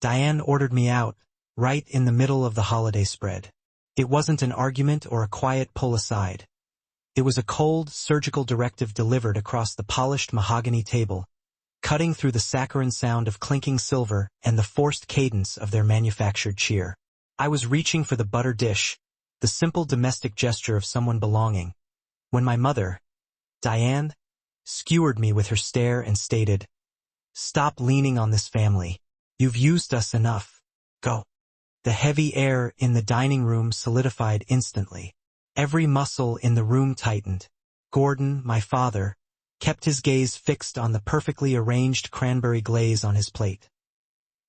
Diane ordered me out, right in the middle of the holiday spread. It wasn't an argument or a quiet pull aside. It was a cold, surgical directive delivered across the polished mahogany table, cutting through the saccharine sound of clinking silver and the forced cadence of their manufactured cheer. I was reaching for the butter dish, the simple domestic gesture of someone belonging, when my mother, Diane, skewered me with her stare and stated, "Stop leaning on this family. You've used us enough. Go." The heavy air in the dining room solidified instantly. Every muscle in the room tightened. Gordon, my father, kept his gaze fixed on the perfectly arranged cranberry glaze on his plate.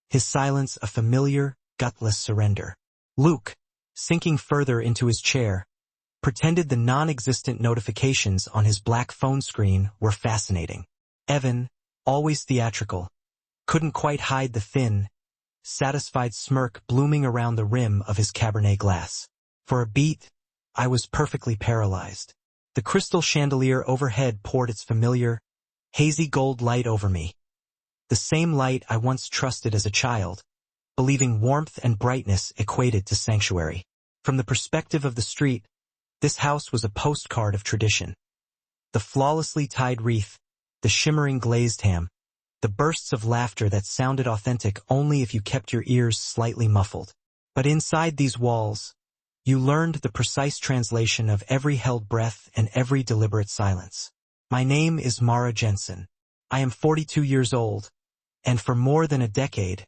His silence a familiar, gutless surrender. Luke, sinking further into his chair, pretended the non-existent notifications on his black phone screen were fascinating. Evan, always theatrical, couldn't quite hide the thin, satisfied smirk blooming around the rim of his Cabernet glass. For a beat, I was perfectly paralyzed. The crystal chandelier overhead poured its familiar, hazy gold light over me. The same light I once trusted as a child, believing warmth and brightness equated to sanctuary. From the perspective of the street, this house was a postcard of tradition. The flawlessly tied wreath, the shimmering glazed ham, the bursts of laughter that sounded authentic only if you kept your ears slightly muffled. But inside these walls, you learned the precise translation of every held breath and every deliberate silence. My name is Mara Jensen. I am 42 years old, and for more than a decade,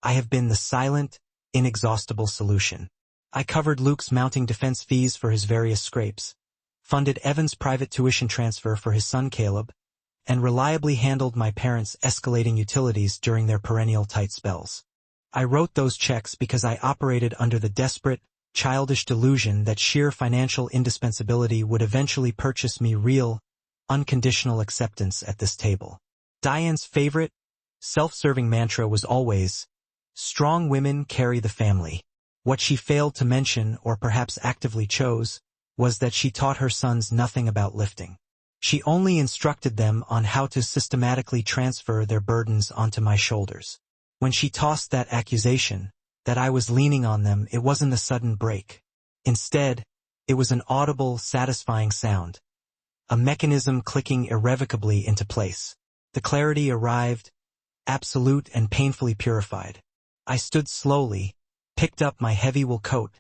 I have been the silent, inexhaustible solution. I covered Luke's mounting defense fees for his various scrapes, funded Evan's private tuition transfer for his son Caleb, and reliably handled my parents' escalating utilities during their perennial tight spells. I wrote those checks because I operated under the desperate, childish delusion that sheer financial indispensability would eventually purchase me real, unconditional acceptance at this table. Diane's favorite, self-serving mantra was always, "Strong women carry the family." What she failed to mention, or perhaps actively chose, was that she taught her sons nothing about lifting. She only instructed them on how to systematically transfer their burdens onto my shoulders. When she tossed that accusation, that I was leaning on them, it wasn't a sudden break. Instead, it was an audible, satisfying sound. A mechanism clicking irrevocably into place. The clarity arrived, absolute and painfully purified. I stood slowly, picked up my heavy wool coat,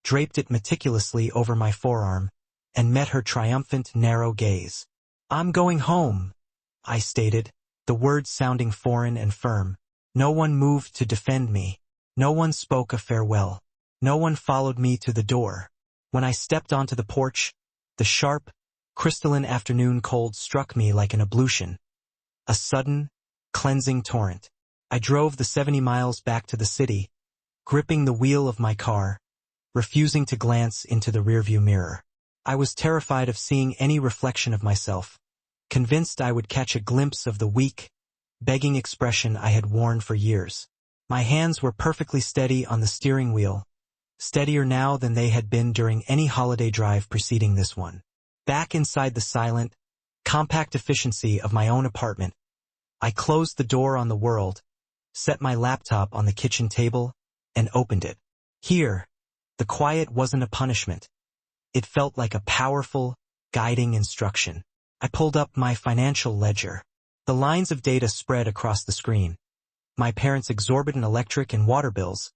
draped it meticulously over my forearm, and met her triumphant, narrow gaze. "I'm going home," I stated, the words sounding foreign and firm. No one moved to defend me. No one spoke a farewell. No one followed me to the door. When I stepped onto the porch, the sharp, crystalline afternoon cold struck me like an ablution. A sudden, cleansing torrent. I drove the 70 miles back to the city, gripping the wheel of my car, refusing to glance into the rearview mirror. I was terrified of seeing any reflection of myself, convinced I would catch a glimpse of the weak, begging expression I had worn for years. My hands were perfectly steady on the steering wheel, steadier now than they had been during any holiday drive preceding this one. Back inside the silent, compact efficiency of my own apartment, I closed the door on the world, set my laptop on the kitchen table, and opened it. Here, the quiet wasn't a punishment. It felt like a powerful, guiding instruction. I pulled up my financial ledger. The lines of data spread across the screen. My parents' exorbitant electric and water bills,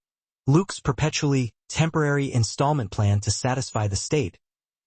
Luke's perpetually temporary installment plan to satisfy the state,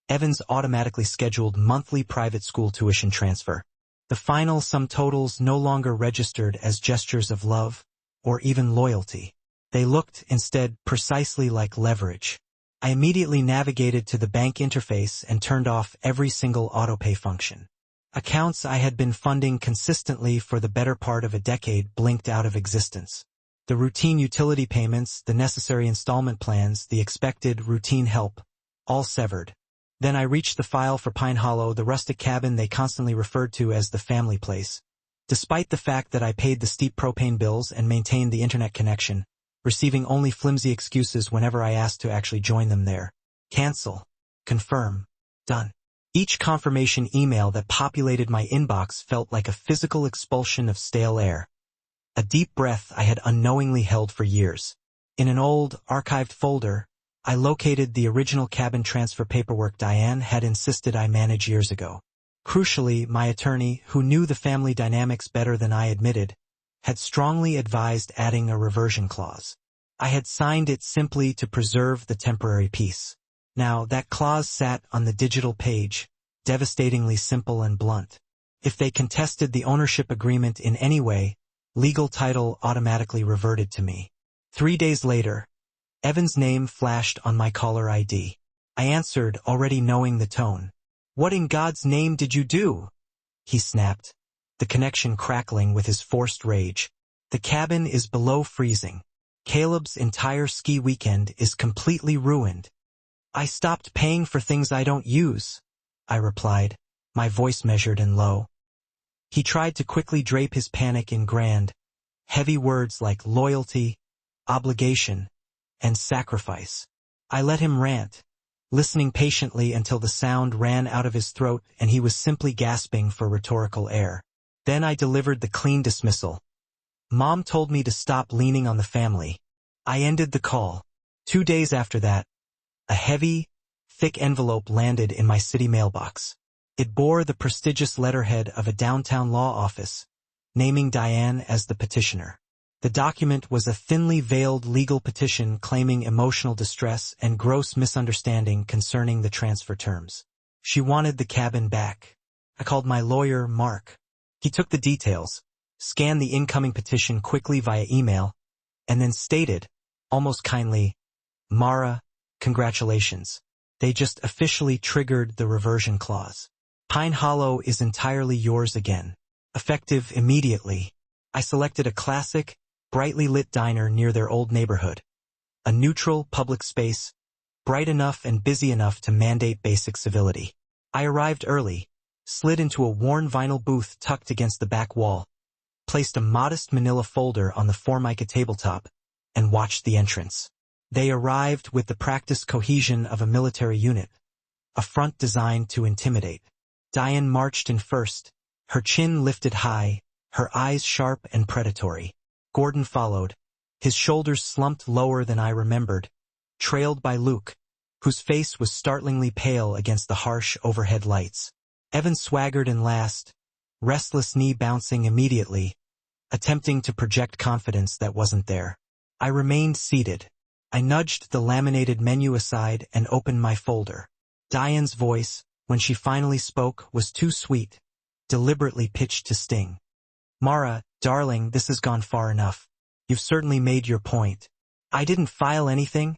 Evan's automatically scheduled monthly private school tuition transfer. The final sum totals no longer registered as gestures of love or even loyalty. They looked, instead, precisely like leverage. I immediately navigated to the bank interface and turned off every single autopay function. Accounts I had been funding consistently for the better part of a decade blinked out of existence. The routine utility payments, the necessary installment plans, the expected routine help, all severed. Then I reached the file for Pine Hollow, the rustic cabin they constantly referred to as the family place. Despite the fact that I paid the steep propane bills and maintained the internet connection, receiving only flimsy excuses whenever I asked to actually join them there. Cancel. Confirm. Done. Each confirmation email that populated my inbox felt like a physical expulsion of stale air. a deep breath I had unknowingly held for years. In an old, archived folder, I located the original cabin transfer paperwork Diane had insisted I manage years ago. Crucially, my attorney, who knew the family dynamics better than I admitted, had strongly advised adding a reversion clause. I had signed it simply to preserve the temporary peace. Now, that clause sat on the digital page, devastatingly simple and blunt. If they contested the ownership agreement in any way, legal title automatically reverted to me. 3 days later, Evan's name flashed on my caller ID. I answered, already knowing the tone. "What in God's name did you do?" he snapped, the connection crackling with his forced rage. "The cabin is below freezing. Caleb's entire ski weekend is completely ruined." "I stopped paying for things I don't use," I replied, my voice measured and low. He tried to quickly drape his panic in grand, heavy words like loyalty, obligation, and sacrifice. I let him rant, listening patiently until the sound ran out of his throat and he was simply gasping for rhetorical air. Then I delivered the clean dismissal. "Mom told me to stop leaning on the family." I ended the call. 2 days after that, a heavy, thick envelope landed in my city mailbox. It bore the prestigious letterhead of a downtown law office, naming Diane as the petitioner. The document was a thinly veiled legal petition claiming emotional distress and gross misunderstanding concerning the transfer terms. She wanted the cabin back. I called my lawyer, Mark. He took the details, scanned the incoming petition quickly via email, and then stated, almost kindly, "Mara, congratulations. They just officially triggered the reversion clause. Pine Hollow is entirely yours again. Effective immediately." I selected a classic, brightly lit diner near their old neighborhood. A neutral, public space, bright enough and busy enough to mandate basic civility. I arrived early, slid into a worn vinyl booth tucked against the back wall, placed a modest manila folder on the Formica tabletop, and watched the entrance. They arrived with the practiced cohesion of a military unit, a front designed to intimidate. Diane marched in first, her chin lifted high, her eyes sharp and predatory. Gordon followed, his shoulders slumped lower than I remembered, trailed by Luke, whose face was startlingly pale against the harsh overhead lights. Evan swaggered in last, restless knee bouncing immediately, attempting to project confidence that wasn't there. I remained seated. I nudged the laminated menu aside and opened my folder. Diane's voice, when she finally spoke, was too sweet, deliberately pitched to sting. "Mara, darling, this has gone far enough. You've certainly made your point." "I didn't file anything,"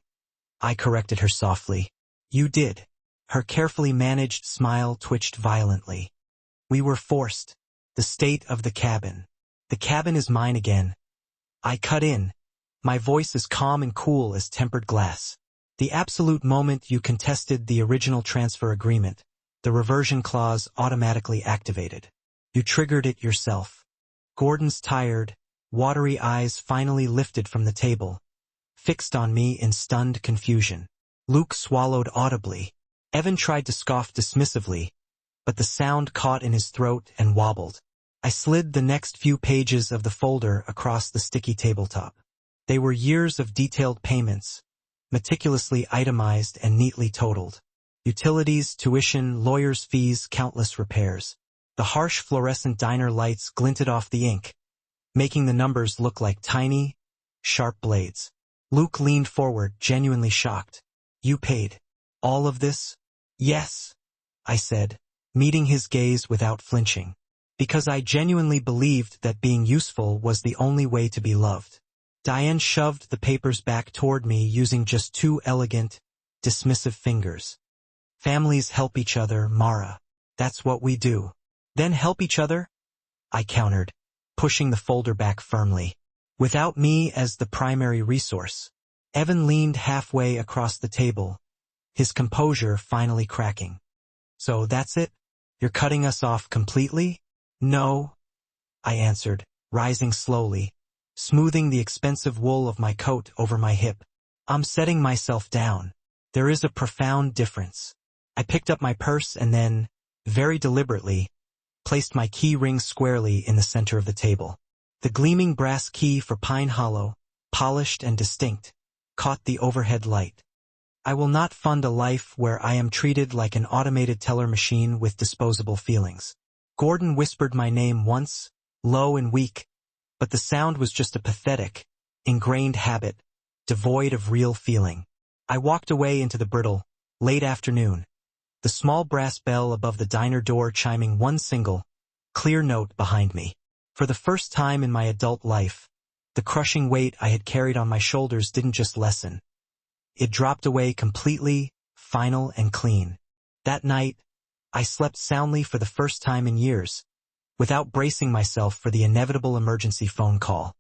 I corrected her softly. "You did." Her carefully managed smile twitched violently. "We were forced. The state of the cabin. The cabin is mine again." I cut in, my voice as calm and cool as tempered glass. "The absolute moment you contested the original transfer agreement, the reversion clause automatically activated. You triggered it yourself." Gordon's tired, watery eyes finally lifted from the table, fixed on me in stunned confusion. Luke swallowed audibly. Evan tried to scoff dismissively, but the sound caught in his throat and wobbled. I slid the next few pages of the folder across the sticky tabletop. They were years of detailed payments, meticulously itemized and neatly totaled. Utilities, tuition, lawyers' fees, countless repairs. The harsh fluorescent diner lights glinted off the ink, making the numbers look like tiny, sharp blades. Luke leaned forward, genuinely shocked. "You paid all of this?" "Yes," I said, meeting his gaze without flinching, because I genuinely believed that being useful was the only way to be loved. Diane shoved the papers back toward me using just 2 elegant, dismissive fingers. "Families help each other, Mara. That's what we do." "Then help each other?" I countered, pushing the folder back firmly. "Without me as the primary resource." Evan leaned halfway across the table, his composure finally cracking. "So that's it? You're cutting us off completely?" "No," I answered, rising slowly, smoothing the expensive wool of my coat over my hip. "I'm setting myself down. There is a profound difference." I picked up my purse and then, very deliberately, placed my key ring squarely in the center of the table. The gleaming brass key for Pine Hollow, polished and distinct, caught the overhead light. I will not fund a life where I am treated like an automated teller machine with disposable feelings. Gordon whispered my name once, low and weak, but the sound was just a pathetic, ingrained habit, devoid of real feeling. I walked away into the brittle, late afternoon, the small brass bell above the diner door chiming one single, clear note behind me. For the first time in my adult life, the crushing weight I had carried on my shoulders didn't just lessen. It dropped away completely, final and clean. That night, I slept soundly for the first time in years, without bracing myself for the inevitable emergency phone call.